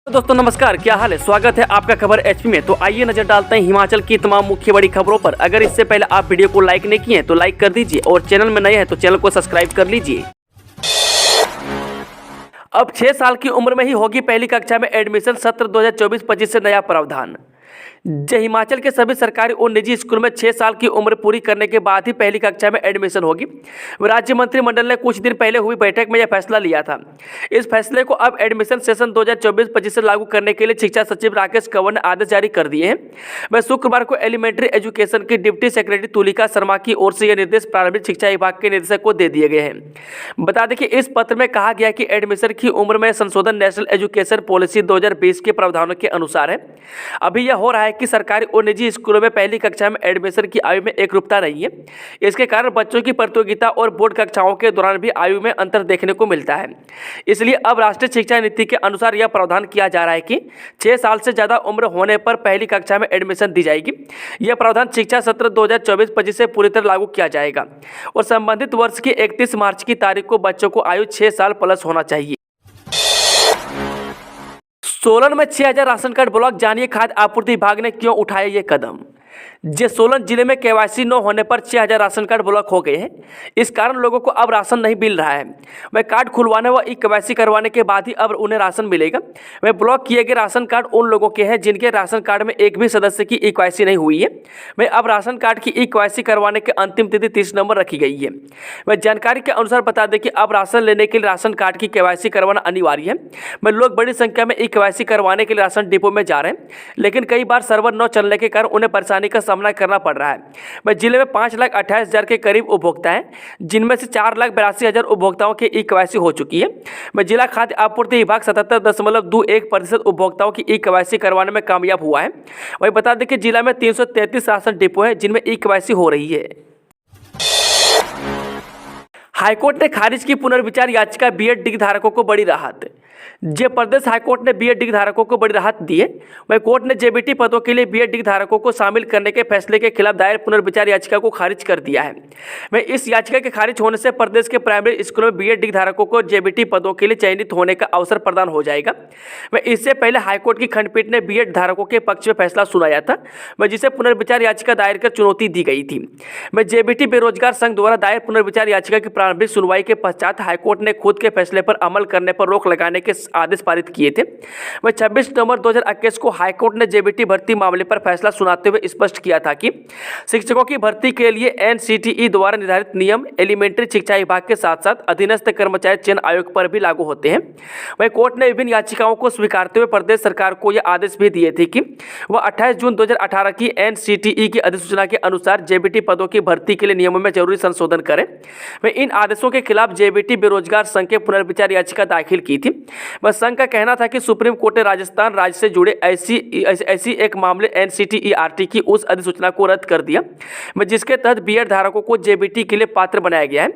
तो दोस्तों नमस्कार, क्या हाल है। स्वागत है आपका खबर एचपी में। तो आइए नजर डालते हैं हिमाचल की तमाम मुख्य बड़ी खबरों पर। अगर इससे पहले आप वीडियो को लाइक नहीं किए हैं तो लाइक कर दीजिए और चैनल में नए हैं तो चैनल को सब्सक्राइब कर लीजिए। अब 6 साल की उम्र में ही होगी पहली कक्षा में एडमिशन। सत्र 2024-25 से नया प्रावधान। हिमाचल के सभी सरकारी और निजी स्कूल में 6 साल की उम्र पूरी करने के बाद ही पहली कक्षा में एडमिशन होगी। राज्य मंत्रिमंडल ने कुछ दिन पहले हुई बैठक में यह फैसला लिया था। इस फैसले को अब एडमिशन सेशन 2024-25 से लागू करने के लिए शिक्षा सचिव राकेश कंवर ने आदेश जारी कर दिए हैं। वह शुक्रवार को एलिमेंट्री एजुकेशन की डिप्टी सेक्रेटरी तुलिका शर्मा की ओर से यह निर्देश प्रारंभिक शिक्षा विभाग के निदेशक को दे दिए गए हैं। बता दें कि इस पत्र में कहा गया कि एडमिशन की उम्र में संशोधन नेशनल एजुकेशन पॉलिसी 2020 के प्रावधानों के अनुसार है। अभी यह हो रहा है कि सरकारी और निजी स्कूलों में पहली कक्षा में एडमिशन की आयु में एकरूपता नहीं है। इसके कारण बच्चों की प्रतियोगिता और बोर्ड कक्षाओं के दौरान भी आयु में अंतर देखने को मिलता है। इसलिए अब राष्ट्रीय शिक्षा नीति के अनुसार यह प्रावधान किया जा रहा है कि 6 साल से ज़्यादा उम्र होने पर पहली कक्षा में एडमिशन दी जाएगी। यह प्रावधान शिक्षा सत्र 2024-25 से पूरी तरह लागू किया जाएगा और संबंधित वर्ष की 31 मार्च की तारीख को बच्चों को आयु 6 साल प्लस होना चाहिए। सोलन में 6000 राशन कार्ड ब्लॉक। जानिए खाद्य आपूर्ति विभाग ने क्यों उठाया ये कदम। सोलन जिले में केवाईसी न होने पर 6000 राशन कार्ड ब्लॉक हो गए हैं। इस कारण लोगों को अब राशन नहीं मिल रहा है। वह कार्ड खुलवाने व ई केवाईसी करवाने के बाद ही अब उन्हें राशन मिलेगा। वह ब्लॉक किए गए राशन कार्ड उन लोगों के हैं जिनके राशन कार्ड में एक भी सदस्य की ई केवाईसी नहीं हुई है। वह अब राशन कार्ड की ई केवाईसी करवाने की अंतिम तिथि 30 नवंबर रखी गई है। वह जानकारी के अनुसार बता दें कि अब राशन लेने के लिए राशन कार्ड की केवाईसी करवाना अनिवार्य है। वह लोग बड़ी संख्या में ई केवाईसी करवाने के लिए राशन डिपो में जा रहे हैं, लेकिन कई बार सर्वर न चलने के कारण उन्हें परेशानी का सामना करना पड़ रहा है। वह जिले में 5,28,000 के करीब उपभोक्ता हैं, जिनमें से 4,82,000 उपभोक्ताओं की ई केवाईसी हो चुकी है। वह जिला खाद्य आपूर्ति विभाग 77.21% उपभोक्ताओं की ई केवाईसी करवाने में कामयाब हुआ है। वही बता दें कि जिला में 333 राशन डिपो है जिनमें ई केवाईसी हो रही है। हाईकोर्ट ने खारिज की पुनर्विचार याचिका। बीएड डिग्री धारकों को बड़ी राहत। प्रदेश हाईकोर्ट ने बीएड डिग्री धारकों को बड़ी राहत दी है। वह कोर्ट ने जेबीटी पदों के लिए बीएड डिग्री धारकों को शामिल करने के फैसले के खिलाफ दायर पुनर्विचार याचिका को खारिज कर दिया है। वह इस याचिका के खारिज होने से प्रदेश के प्राइमरी स्कूलों में बीएड डिग्री धारकों को जेबीटी पदों के लिए चयनित होने का अवसर प्रदान हो जाएगा। वह इससे पहले हाईकोर्ट की खंडपीठ ने बीएड धारकों के पक्ष में फैसला सुनाया था, वह जिसे पुनर्विचार याचिका दायर कर चुनौती दी गई थी। वह जेबीटी बेरोजगार संघ द्वारा दायर पुनर्विचार याचिका की प्रारंभिक सुनवाई के पश्चात हाईकोर्ट ने खुद के फैसले पर अमल करने पर रोक लगाने के आदेश पारित किए थे। वह 26 नवंबर 2021 को हाईकोर्ट ने जेबीटी भर्ती मामले पर फैसला सुनाते हुए स्पष्ट किया था कि शिक्षकों की भर्ती के लिए एनसीटीई द्वारा निर्धारित नियम एलिमेंट्री शिक्षा विभाग के साथ साथ अधीनस्थ कर्मचारी चयन आयोग पर भी लागू होते हैं। वह कोर्ट ने विभिन्न याचिकाओं को स्वीकारते हुए प्रदेश सरकार को यह आदेश भी दिए थे कि वह 28 जून 2018 की एनसीटीई की अधिसूचना के अनुसार जेबीटी पदों की भर्ती के लिए नियमों में जरूरी संशोधन करें। वह इन आदेशों के खिलाफ जेबीटी बेरोजगार संघ के पुनर्विचार याचिका दाखिल की थी। वह संघ का कहना था कि सुप्रीम कोर्ट ने राजस्थान राज्य से जुड़े ऐसी एक मामले एनसीटीईआरटी की उस अधिसूचना को रद्द कर दिया, जिसके तहत बीएड धारकों को जेबीटी के लिए पात्र बनाया गया है।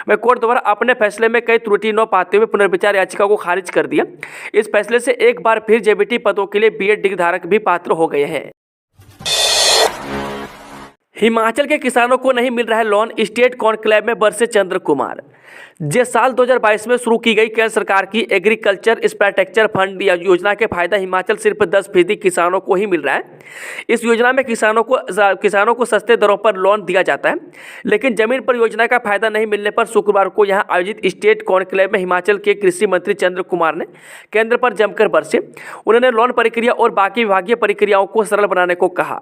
वह कोर्ट द्वारा अपने फैसले में कई त्रुटि न पाते हुए पुनर्विचार याचिका को खारिज कर दिया। इस फैसले से एक बार फिर जेबीटी पदों के लिए बीएड डिग्री धारक भी पात्र हो गए हैं। हिमाचल के किसानों को नहीं मिल रहा है लोन। स्टेट कॉन्क्लेव में बरसे चंद्र कुमार। साल 2022 में शुरू की गई केंद्र सरकार की एग्रीकल्चर इंफ्रास्ट्रक्चर फंड योजना के फायदा हिमाचल सिर्फ 10% किसानों को ही मिल रहा है। इस योजना में किसानों को सस्ते दरों पर लोन दिया जाता है, लेकिन जमीन पर योजना का फायदा नहीं मिलने पर शुक्रवार को यहां आयोजित स्टेट कॉन्क्लेव में हिमाचल के कृषि मंत्री चंद्र कुमार ने केंद्र पर जमकर बरसे। उन्होंने लोन प्रक्रिया और बाकी विभागीय प्रक्रियाओं को सरल बनाने को कहा।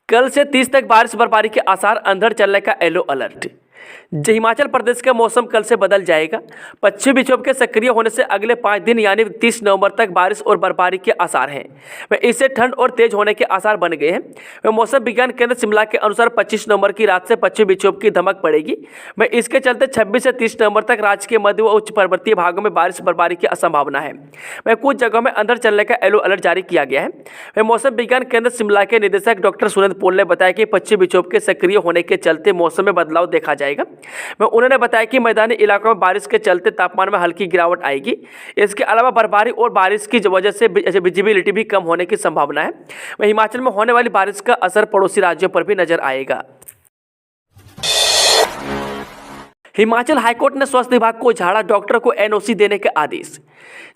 कल से 30 तक बारिश बर्फबारी के आसार। अंधड़ चलने का येलो अलर्ट। हिमाचल प्रदेश का मौसम कल से बदल जाएगा। पश्चिमी विक्षोभ के सक्रिय होने से अगले 5 दिन यानी 30 नवंबर तक बारिश और बर्फबारी के आसार हैं। वह इससे ठंड और तेज होने के आसार बन गए हैं। वह मौसम विज्ञान केंद्र शिमला के अनुसार 25 नवंबर की रात से पश्चिमी विक्षोभ की धमक पड़ेगी। वह इसके चलते 26 से 30 नवंबर तक राज्य के मध्य व उच्च पर्वतीय भागों में बारिश बर्फबारी की संभावना है। वह कुछ जगहों में अंधड़ चलने का येलो अलर्ट जारी किया गया है। वह मौसम विज्ञान केंद्र शिमला के निदेशक डॉक्टर सुरेंद्र पोल ने बताया कि पश्चिमी विक्षोभ के सक्रिय होने के चलते मौसम में बदलाव देखा जाएगा। उन्होंने बताया कि मैदानी इलाकों में बारिश के चलते तापमान में हल्की गिरावट आएगी। इसके अलावा बर्फबारी और बारिश की वजह से विजिबिलिटी भी कम होने की संभावना है। वहीं हिमाचल में होने वाली बारिश का असर पड़ोसी राज्यों पर भी नजर आएगा। हिमाचल हाईकोर्ट ने स्वास्थ्य विभाग को झाड़ा, डॉक्टर को एनओसी देने के आदेश।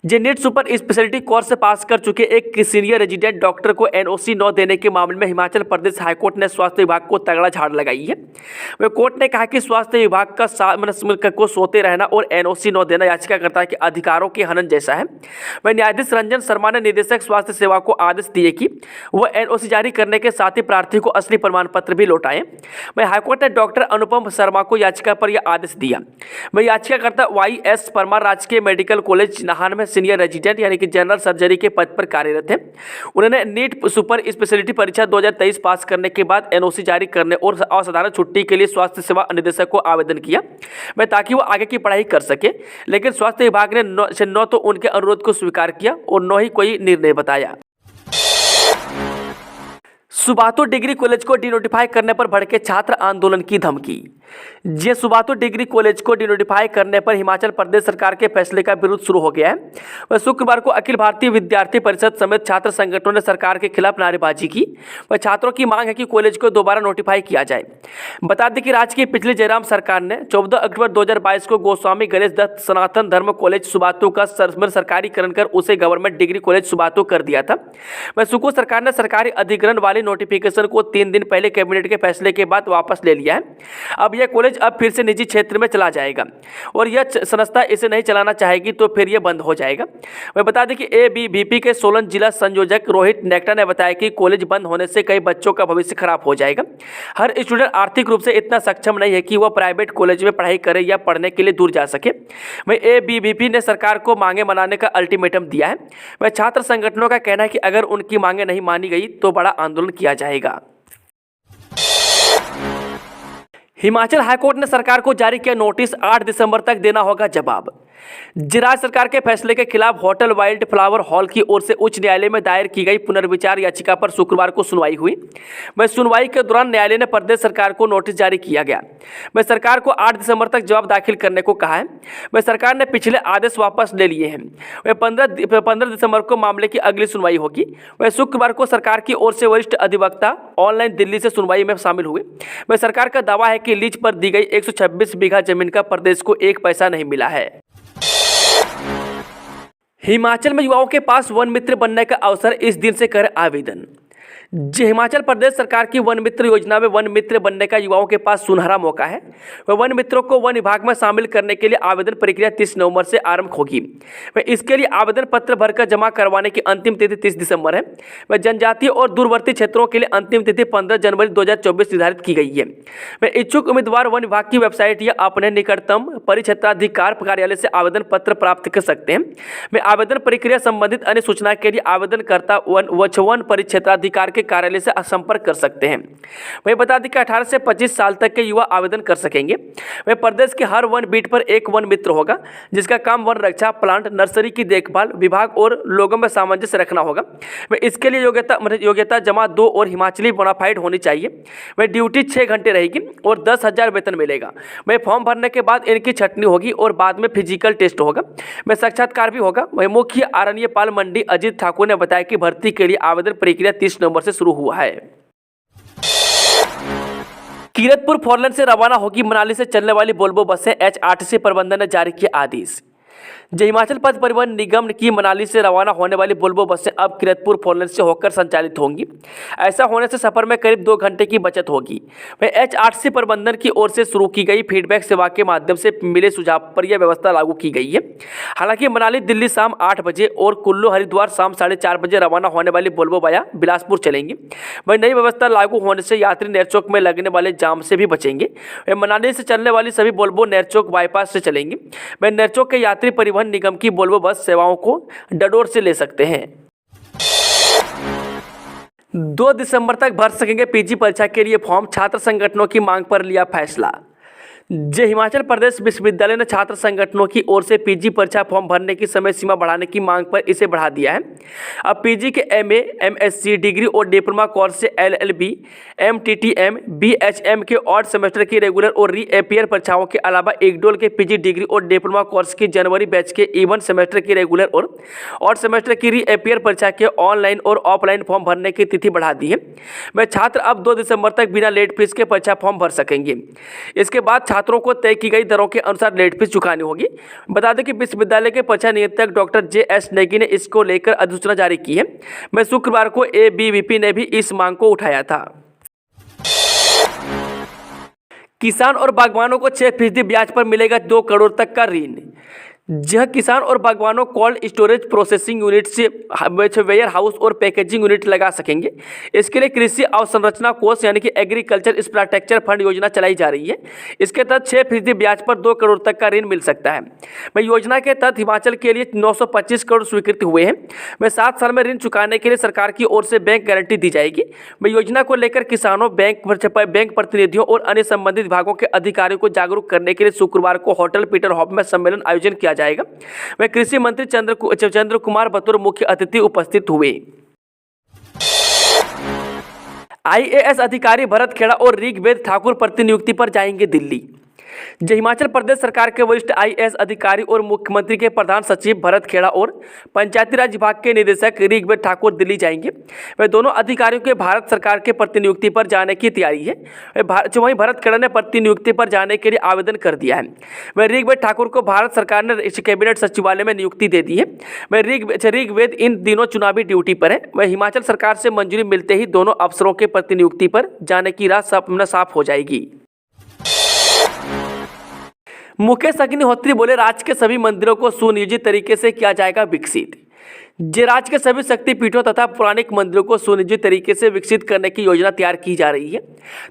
जे नीट सुपर स्पेशलिटी कोर्स से पास कर चुके एक सीनियर रेजिडेंट डॉक्टर को एनओसी न देने के मामले में हिमाचल प्रदेश हाईकोर्ट ने स्वास्थ्य विभाग को तगड़ा झाड़ लगाई है। वह कोर्ट ने कहा कि स्वास्थ्य विभाग का को सोते रहना और एनओसी न देना याचिकाकर्ता के अधिकारों के हनन जैसा है। वह न्यायाधीश रंजन शर्मा ने निदेशक स्वास्थ्य सेवा को आदेश दिए कि वह एनओसी जारी करने के साथ ही प्रार्थी को असली प्रमाण पत्र भी लौटाएं। वह हाईकोर्ट ने डॉक्टर अनुपम शर्मा को याचिका पर यह आदेश दिया। वह याचिकाकर्ता YS परमार राजकीय मेडिकल कॉलेज नाहन में सीनियर रेजिडेंट यानी कि जनरल सर्जरी के पद पर कार्यरत है। उन्होंने नीट सुपर स्पेशलिटी परीक्षा 2023 पास करने के बाद एनओसी जारी करने और असाधारण छुट्टी के लिए स्वास्थ्य सेवा निदेशक को आवेदन किया ताकि वो आगे की पढ़ाई कर सके, लेकिन स्वास्थ्य विभाग ने न तो उनके अनुरोध को स्वीकार किया और न ही कोई निर्णय बताया। सुबाथु डिग्री कॉलेज को डिनोटिफाई करने पर भड़के छात्र आंदोलन की धमकी। जे सुबाथु डिग्री कॉलेज को डिनोटिफाई करने पर हिमाचल प्रदेश सरकार के फैसले का विरोध शुरू हो गया है। वह शुक्रवार को अखिल भारतीय विद्यार्थी परिषद समेत छात्र संगठनों ने सरकार के खिलाफ नारेबाजी की। वह छात्रों की मांग है कि कॉलेज को दोबारा नोटिफाई किया जाए। बता दें कि राज्य की पिछली जयराम सरकार ने 14 अक्टूबर 2022 को गोस्वामी गणेश दत्त सनातन धर्म कॉलेज सुबाथु का सरकारीकरण कर उसे गवर्नमेंट डिग्री कॉलेज सुबाथु कर दिया था। वह सुकू सरकार ने सरकारी अधिग्रहण वाली नोटिफिकेशन को 3 दिन पहले कैबिनेट के फैसले के बाद वापस ले लिया है। अब यह कॉलेज अब फिर से निजी क्षेत्र में चला जाएगा और यह संस्था इसे नहीं चलाना चाहेगी तो फिर यह बंद हो जाएगा। मैं बता दें कि ABVP के सोलन जिला संयोजक रोहित नेक्टा ने बताया कि कॉलेज बंद होने से कई बच्चों का भविष्य खराब हो जाएगा। हर स्टूडेंट आर्थिक रूप से इतना सक्षम नहीं है कि वह प्राइवेट कॉलेज में पढ़ाई करे या पढ़ने के लिए दूर जा सके। वहीं ABVP ने सरकार को मांगे मनाने का अल्टीमेटम दिया है। वह छात्र संगठनों का कहना है कि अगर उनकी मांगे नहीं मानी गई तो बड़ा आंदोलन किया जाएगा। हिमाचल हाईकोर्ट ने सरकार को जारी किया नोटिस, 8 दिसंबर तक देना होगा जवाब। राज्य सरकार के फैसले के खिलाफ होटल वाइल्ड फ्लावर हॉल की ओर से उच्च न्यायालय में दायर की गई पुनर्विचार याचिका पर शुक्रवार को सुनवाई हुई। वह सुनवाई के दौरान न्यायालय ने प्रदेश सरकार को नोटिस जारी किया गया। वह सरकार को 8 दिसंबर तक जवाब दाखिल करने को कहा है। वह सरकार ने पिछले आदेश वापस ले लिए हैं। वह 15 दिसंबर को मामले की अगली सुनवाई होगी। वह शुक्रवार को सरकार की ओर से वरिष्ठ अधिवक्ता ऑनलाइन दिल्ली से सुनवाई में शामिल हुए। वह सरकार का दावा है कि लीज पर दी गई 126 बीघा जमीन का प्रदेश को 1 पैसा नहीं मिला है। हिमाचल में युवाओं के पास वन मित्र बनने का अवसर, इस दिन से करें आवेदन। हिमाचल प्रदेश सरकार की वन मित्र योजना में वन मित्र बनने का युवाओं के पास सुनहरा मौका है। वह वन मित्रों को वन विभाग में शामिल करने के लिए आवेदन प्रक्रिया 30 नवंबर से आरंभ होगी। वह इसके लिए आवेदन पत्र भरकर जमा करवाने की अंतिम तिथि 30 दिसंबर है। वह जनजातीय और दूरवर्ती क्षेत्रों के लिए अंतिम तिथि 15 जनवरी 2024 निर्धारित की गई है। वह इच्छुक उम्मीदवार वन विभाग की वेबसाइट या अपने निकटतम परिक्षेत्राधिकार कार्यालय से आवेदन पत्र प्राप्त कर सकते हैं। वह आवेदन प्रक्रिया संबंधित अन्य सूचना के लिए आवेदनकर्ता वन परिक्षेत्राधिकार के कार्यालय से संपर्क कर सकते हैं। वही बता दें कि 18 से 25 साल तक के युवा आवेदन कर सकेंगे। वह प्रदेश के हर वन बीट पर एक वन मित्र होगा जिसका काम वन रक्षा, प्लांट, नर्सरी की देखभाल, विभाग और लोगों में सामंजस्य रखना होगा। वह इसके लिए योग्यता जमा 2 और हिमाचली बोनाफाइड होनी चाहिए। वह ड्यूटी 6 घंटे रहेगी और 10,000 वेतन मिलेगा। वह फॉर्म भरने के बाद इनकी छटनी होगी और बाद में फिजिकल टेस्ट होगा। वह साक्षात्कार भी होगा। वही मुख्य अरण्यपाल मंडी अजीत ठाकुर ने बताया कि भर्ती के लिए आवेदन प्रक्रिया 30 नवंबर से शुरू हुआ है। कीरतपुर फोरलेन से रवाना होगी मनाली से चलने वाली वोल्वो बसें, HRTC प्रबंधन ने जारी किया आदेश। हिमाचल पथ परिवहन निगम की मनाली से रवाना होने वाली वोल्वो बसें अब कीरतपुर फोरलेन से होकर संचालित होंगी। ऐसा होने से सफर में करीब 2 घंटे की बचत होगी। वह HRTC प्रबंधन की ओर से शुरू की गई फीडबैक सेवा के माध्यम से मिले सुझाव पर यह व्यवस्था लागू की गई है। हालांकि मनाली दिल्ली शाम 8 बजे और कुल्लू हरिद्वार शाम 4:30 बजे रवाना होने वाली वोल्वो वाया बिलासपुर चलेंगी। वह नई व्यवस्था लागू होने से यात्री नेरचौक में लगने वाले जाम से भी बचेंगे। वह मनाली से चलने वाली सभी वोल्वो नेरचौक बाईपास से चलेंगी। वह नेरचौक के यात्री परिवहन निगम की वोल्वो बस सेवाओं को डडोर से ले सकते हैं। 2 दिसंबर तक भर सकेंगे पीजी परीक्षा के लिए फॉर्म, छात्र संगठनों की मांग पर लिया फैसला। हिमाचल प्रदेश विश्वविद्यालय ने छात्र संगठनों की ओर से पीजी परीक्षा फॉर्म भरने की समय सीमा बढ़ाने की मांग पर इसे बढ़ा दिया है। अब पीजी के MA, MSc डिग्री और डिप्लोमा कोर्स से LLB, MTTM, BHM के ऑड सेमेस्टर की रेगुलर और रीअपियर परीक्षाओं के अलावा इग्डोल के पीजी डिग्री और डिप्लोमा कोर्स की जनवरी बैच के इवन सेमेस्टर की रेगुलर और ऑड सेमेस्टर की रीअपियर परीक्षा के ऑनलाइन और ऑफलाइन फॉर्म भरने की तिथि बढ़ा दी है। वह छात्र अब 2 दिसंबर तक बिना लेट फीस के परीक्षा फॉर्म भर सकेंगे। इसके बाद छात्रों को तय की गई दरों के अनुसार लेट फीस चुकानी होगी। बता दें कि विश्वविद्यालय के परीक्षा नियंत्रक डॉक्टर JS नेगी ने इसको लेकर अधिसूचना जारी की है। मैं शुक्रवार को ABVP ने भी इस मांग को उठाया था। किसान और बागवानों को 6% ब्याज पर मिलेगा 2 करोड़ तक का ऋण। जहां किसान और बागवानों कोल्ड स्टोरेज प्रोसेसिंग यूनिट से वेयर हाउस और पैकेजिंग यूनिट लगा सकेंगे। इसके लिए कृषि अवसंरचना कोष यानी कि एग्रीकल्चर इंफ्रास्ट्रक्चर फंड योजना चलाई जा रही है। इसके तहत 6% ब्याज पर 2 करोड़ तक का ऋण मिल सकता है। वह योजना के तहत हिमाचल के लिए 925 करोड़ स्वीकृत हुए हैं। वह 7 साल में ऋण चुकाने के लिए सरकार की ओर से बैंक गारंटी दी जाएगी। वह योजना को लेकर किसानों, बैंक प्रतिनिधियों और अन्य संबंधित विभागों के अधिकारियों को जागरूक करने के लिए शुक्रवार को होटल पीटर हॉप में सम्मेलन आयोजन किया जाएगा। वह कृषि मंत्री चंद्र कुमार बतौर मुख्य अतिथि उपस्थित हुए। IAS अधिकारी भरत खेड़ा और ऋग्वेद ठाकुर प्रतिनियुक्ति पर जाएंगे दिल्ली। हिमाचल प्रदेश सरकार के वरिष्ठ IAS अधिकारी और मुख्यमंत्री के प्रधान सचिव भरत खेड़ा और पंचायती राज विभाग के निदेशक ऋग्वेद ठाकुर दिल्ली जाएंगे। वे दोनों अधिकारियों के भारत सरकार के प्रतिनियुक्ति पर जाने की तैयारी है। वहीं भरत खेड़ा ने प्रतिनियुक्ति पर जाने के लिए आवेदन कर दिया है। वह ऋग्वेद ठाकुर को भारत सरकार ने कैबिनेट सचिवालय में नियुक्ति दे दी है। वह ऋग्वेद इन दिनों चुनावी ड्यूटी पर है। वह हिमाचल सरकार से मंजूरी मिलते ही दोनों अफसरों के प्रतिनियुक्ति पर जाने की राह साफ हो जाएगी। मुकेश अग्निहोत्री बोले, राज्य के सभी मंदिरों को सुनियोजित तरीके से किया जाएगा विकसित। राज्य के सभी शक्तिपीठों तथा पौराणिक मंदिरों को सुनियोजित तरीके से विकसित करने की योजना तैयार की जा रही है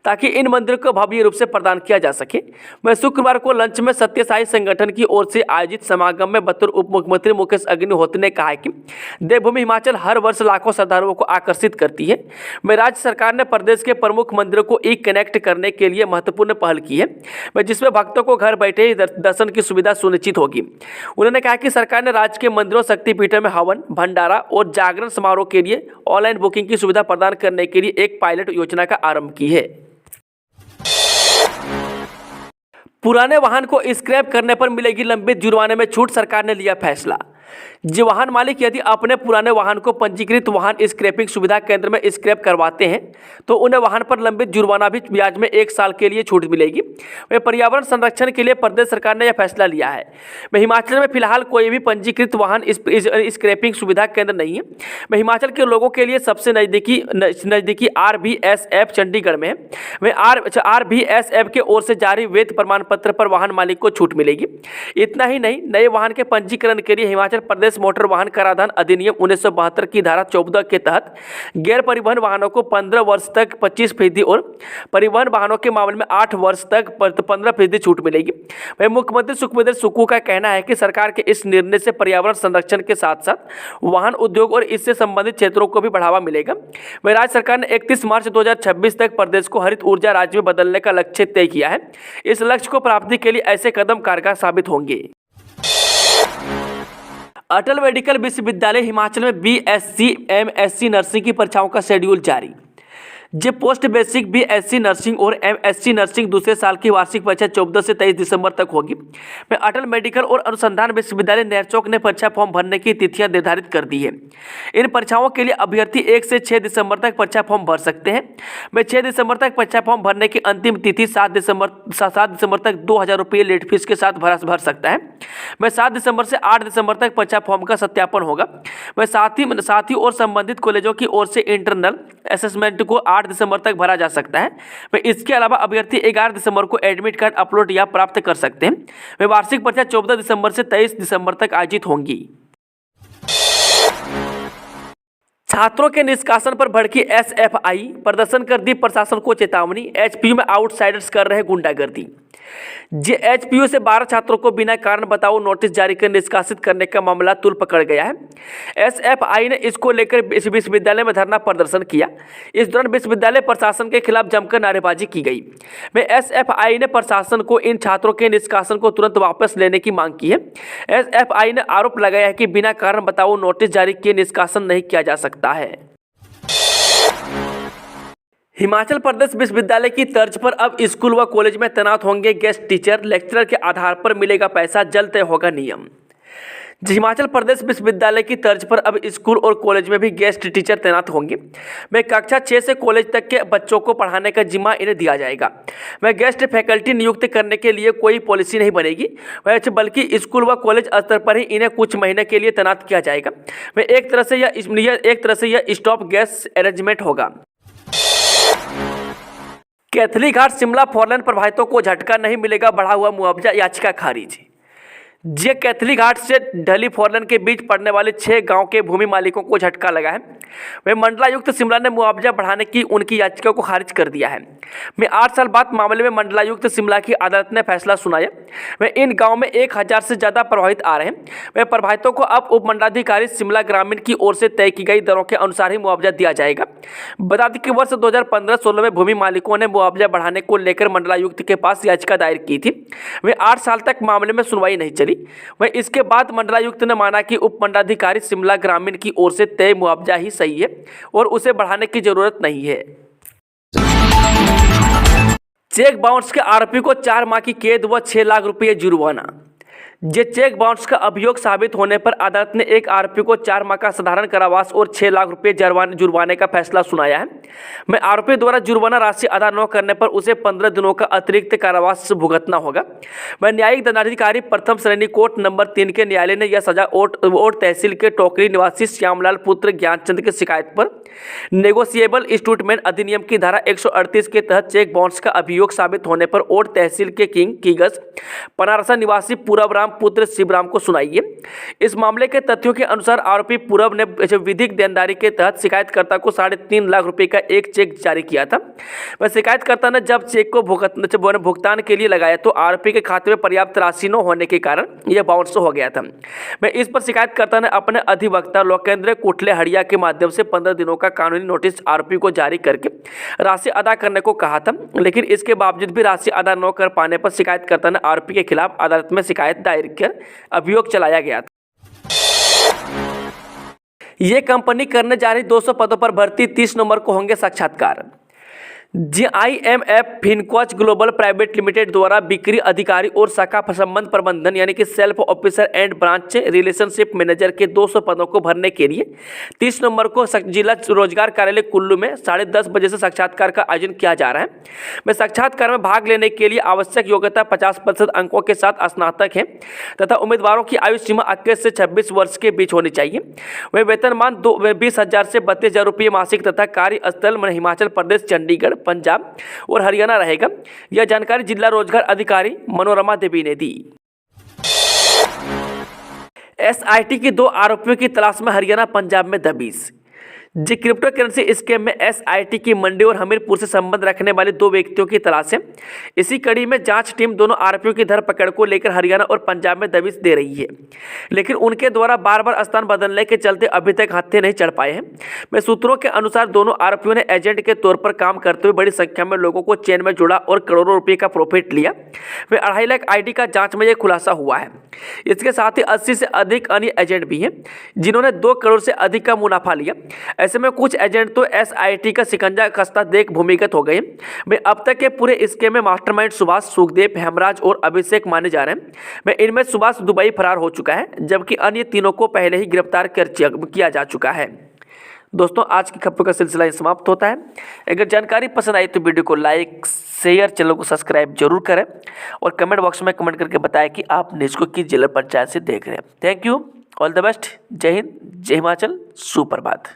ताकि इन मंदिरों को भव्य रूप से प्रदान किया जा सके। वह शुक्रवार को लंच में सत्यसाई संगठन की ओर से आयोजित समागम में बतौर उप मुख्यमंत्री मुकेश अग्निहोत्री ने कहा कि देवभूमि हिमाचल हर वर्ष लाखों श्रद्धालुओं को आकर्षित करती है। वह राज्य सरकार ने प्रदेश के प्रमुख मंदिरों को कनेक्ट करने के लिए महत्वपूर्ण पहल की है, जिसमें भक्तों को घर बैठे ही दर्शन की सुविधा सुनिश्चित होगी। उन्होंने कहा कि सरकार ने राज्य के मंदिरों, शक्तिपीठों में हवन, भंडारा और जागरण समारोह के लिए ऑनलाइन बुकिंग की सुविधा प्रदान करने के लिए एक पायलट योजना का आरंभ की है। पुराने वाहन को स्क्रैप करने पर मिलेगी लंबित जुर्माने में छूट, सरकार ने लिया फैसला। जो वाहन मालिक यदि अपने पुराने वाहन को पंजीकृत वाहन स्क्रैपिंग सुविधा केंद्र में स्क्रैप करवाते हैं तो उन्हें वाहन पर लंबित जुर्माना भी ब्याज में 1 साल के लिए छूट मिलेगी। वह पर्यावरण संरक्षण के लिए प्रदेश सरकार ने यह फैसला लिया है। वह हिमाचल में फिलहाल कोई भी पंजीकृत वाहन स्क्रैपिंग सुविधा केंद्र नहीं है। वह हिमाचल के लोगों के लिए सबसे नज़दीकी RVSF चंडीगढ़ में है। वह RVSF के ओर से जारी वैध प्रमाण पत्र पर वाहन मालिक को छूट मिलेगी। इतना ही नहीं, नए वाहन के पंजीकरण के लिए हिमाचल प्रदेश मोटर वाहन कराधान अधिनियम 1972 की धारा 14 के तहत गैर परिवहन वाहनों को 15 वर्ष तक 25% और परिवहन वाहनों के मामले में 8 वर्ष तक 15% छूट मिलेगी। वहीं मुख्यमंत्री सुखविंदर सुक्खू का कहना है कि सरकार के इस निर्णय से पर्यावरण संरक्षण के साथ साथ वाहन उद्योग और इससे संबंधित क्षेत्रों को भी बढ़ावा मिलेगा। वहीं राज्य सरकार ने 31 मार्च 2026 तक प्रदेश को हरित ऊर्जा राज्य में बदलने का लक्ष्य तय किया है। इस लक्ष्य को प्राप्ति के लिए ऐसे कदम कारगर साबित होंगे। अटल मेडिकल विश्वविद्यालय हिमाचल में BSc MSc नर्सिंग की परीक्षाओं का शेड्यूल जारी। पोस्ट बेसिक BSc नर्सिंग और MSc नर्सिंग दूसरे साल की वार्षिक परीक्षा 14 से 23 दिसंबर तक होगी। में अटल मेडिकल और अनुसंधान विश्वविद्यालय नेरचौक ने परीक्षा फॉर्म भरने की तिथियां निर्धारित कर दी है। इन परीक्षाओं के लिए अभ्यर्थी 1 से 6 दिसंबर तक परीक्षा फॉर्म भर सकते हैं। में 6 दिसंबर तक परीक्षा फॉर्म भरने की अंतिम तिथि 7 दिसंबर तक 2000 रुपये लेट फीस के साथ भर सकता है। में 7 दिसंबर से 8 दिसंबर तक परीक्षा फॉर्म का सत्यापन होगा। वह साथ ही और संबंधित कॉलेजों की ओर से इंटरनल असेसमेंट को 8 दिसंबर तक भरा जा सकता है। वह इसके अलावा अभ्यर्थी 11 दिसंबर को एडमिट कार्ड अपलोड या प्राप्त कर सकते हैं। वह वार्षिक परीक्षा 14 दिसंबर से 23 दिसंबर तक आयोजित होंगी। छात्रों के निष्कासन पर भड़की SFI, प्रदर्शन कर दी प्रशासन को चेतावनी। HPU में आउटसाइडर्स कर रहे गुंडागर्दी। HPU से 12 छात्रों को बिना कारण बताओ नोटिस जारी कर निष्कासित करने का मामला तूल पकड़ गया है। SFI ने इसको लेकर विश्वविद्यालय में धरना प्रदर्शन किया। इस दौरान विश्वविद्यालय प्रशासन के खिलाफ जमकर नारेबाजी की गई। में SFI ने प्रशासन को इन छात्रों के निष्कासन को तुरंत वापस लेने की मांग की है। SFI ने आरोप लगाया है कि बिना कारण बताओ नोटिस जारी किए निष्कासन नहीं किया जा सकता है। हिमाचल प्रदेश विश्वविद्यालय की तर्ज पर अब स्कूल व कॉलेज में तैनात होंगे गेस्ट टीचर। लेक्चरर के आधार पर मिलेगा पैसा, जल्द तय होगा नियम। हिमाचल प्रदेश विश्वविद्यालय की तर्ज पर अब स्कूल और कॉलेज में भी गेस्ट टीचर तैनात होंगे। वह कक्षा 6 से कॉलेज तक के बच्चों को पढ़ाने का जिम्मा इन्हें दिया जाएगा। वह गेस्ट फैकल्टी नियुक्त करने के लिए कोई पॉलिसी नहीं बनेगी, वह बल्कि स्कूल व कॉलेज स्तर पर ही इन्हें कुछ महीने के लिए तैनात किया जाएगा। वह एक तरह से यह स्टॉप गैस अरेंजमेंट होगा। कैथली घाट शिमला फोरलेन प्रभावितों को झटका नहीं मिलेगा, बढ़ा हुआ मुआवजा याचिका खारिज। जे कैथली घाट से ढली फोरलेन के बीच पड़ने वाले 6 गांव के भूमि मालिकों को झटका लगा है। वह मंडलायुक्त शिमला ने मुआवजा बढ़ाने की उनकी याचिका को खारिज कर दिया है। मैं 8 साल बाद मामले में मंडलायुक्त शिमला की अदालत ने फैसला सुनाया। वह इन गांव में 1000 से ज़्यादा प्रभावित आ रहे हैं। वह प्रभावितों को अब उपमंडलाधिकारी शिमला ग्रामीण की ओर से तय की गई दरों के अनुसार ही मुआवजा दिया जाएगा। बता दें कि वर्ष 2015-16 में भूमि मालिकों ने मुआवजा बढ़ाने को लेकर मंडलायुक्त के पास याचिका दायर की थी। वह 8 साल तक मामले में सुनवाई नहीं चली। वह इसके बाद मंडलायुक्त ने माना कि उपमंडलाधिकारी शिमला ग्रामीण की ओर से तय मुआवजा ही सही है और उसे बढ़ाने की जरूरत नहीं है। चेक बाउंस के आरोपी को 4 माह की कैद व 6 लाख रुपये जुर्माना। जे चेक बाउंस का अभियोग साबित होने पर अदालत ने एक आरोपी को 4 माह का साधारण कारावास और 6 लाख रुपये जुर्माने का फैसला सुनाया है। मैं आरोपी द्वारा जुर्माना राशि अदा न करने पर उसे 15 दिनों का अतिरिक्त कारावास भुगतना होगा। वह न्यायिक दंडाधिकारी प्रथम श्रेणी कोर्ट नंबर 3 के न्यायालय ने यह सजा ओट तहसील के टोकरी निवासी श्यामलाल पुत्र ज्ञानचंद की शिकायत पर नेगोशिएबल इंस्ट्रूमेंट अधिनियम की धारा 138 के तहत चेक बाउंस का अभियोग साबित होने पर ओट तहसील के कीगस पनारसा निवासी पूरब पुत्र शिवराम को सुनाई है। इस मामले के तथ्यों के अनुसार आरोपी पूरब ने विधिक देनदारी के तहत शिकायतकर्ता को 3.5 लाख रुपए का एक चेक जारी किया था। वह शिकायतकर्ता ने जब चेक को भुगतान के लिए लगाया तो आरोपी के खाते में पर्याप्त राशि न होने के कारण यह बाउंस हो गया था। वह इस पर शिकायतकर्ता ने अपने अधिवक्ता लोकेंद्र कुटले हड़िया के माध्यम से 15 दिनों का कानूनी नोटिस आरोपी को जारी करके राशि अदा करने को कहा था, लेकिन इसके बावजूद भी राशि अदा न कर पाने पर शिकायतकर्ता ने आरोपी के खिलाफ अदालत में शिकायत दायर कर अभियोग चलाया गया था। ये कंपनी करने जा रही 200 पदों पर भर्ती, 30 नवंबर को होंगे साक्षात्कार। IMF फिनकॉच ग्लोबल प्राइवेट लिमिटेड द्वारा बिक्री अधिकारी और शाखा संबंध प्रबंधन यानी कि self officer and branch relationship manager के 200 पदों को भरने के लिए 30 नवंबर को जिला रोजगार कार्यालय कुल्लू में 10:30 बजे से साक्षात्कार का आयोजन किया जा रहा है। वह साक्षात्कार में भाग लेने के लिए आवश्यक योग्यता 50% अंकों के साथ स्नातक है तथा उम्मीदवारों की आयु सीमा 21 से 26 वर्ष के बीच होनी चाहिए। वह वेतनमान 20,000 से 32,000 रुपये मासिक तथा कार्यस्थल में हिमाचल प्रदेश, चंडीगढ़, पंजाब और हरियाणा रहेगा। यह जानकारी जिला रोजगार अधिकारी मनोरमा देवी ने दी। SIT की 2 आरोपियों की तलाश में हरियाणा, पंजाब में दबिश। क्रिप्टो करेंसी स्कैम में SIT की मंडी और हमीरपुर से संबंध रखने वाले 2 व्यक्तियों की तलाश है। इसी कड़ी में जांच टीम दोनों आरोपियों की धरपकड़ को लेकर हरियाणा और पंजाब में दबिश दे रही है, लेकिन उनके द्वारा बार-बार स्थान बदलने के चलते अभी तक हत्थे नहीं चढ़ पाए हैं। मैं सूत्रों के अनुसार दोनों आरोपियों ने एजेंट के तौर पर काम करते हुए बड़ी संख्या में लोगों को चेन में जोड़ा और करोड़ों रुपये का प्रॉफिट लिया। वे 2.5 लाख ID का जाँच में यह खुलासा हुआ है। इसके साथ ही 80 से अधिक अन्य एजेंट भी हैं जिन्होंने 2 करोड़ से अधिक का मुनाफा लिया। ऐसे में कुछ एजेंट तो SIT का शिकंजा कसता देख भूमिगत हो गए। वे अब तक के पूरे स्कीम में मास्टरमाइंड सुभाष, सुखदेव, हेमराज और अभिषेक माने जा रहे हैं। वे इनमें सुभाष दुबई फरार हो चुका है, जबकि अन्य तीनों को पहले ही गिरफ्तार किया जा चुका है। दोस्तों, आज की खबरों का सिलसिला समाप्त होता है। अगर जानकारी पसंद आई तो वीडियो को लाइक, शेयर, चैनल को सब्सक्राइब जरूर करें और कमेंट बॉक्स में कमेंट करके बताएं कि आप न्यूज़ को किस जिला पंचायत से देख रहे हैं। Thank you, all the best. जय हिंद, जय हिमाचल, सुप्रभात।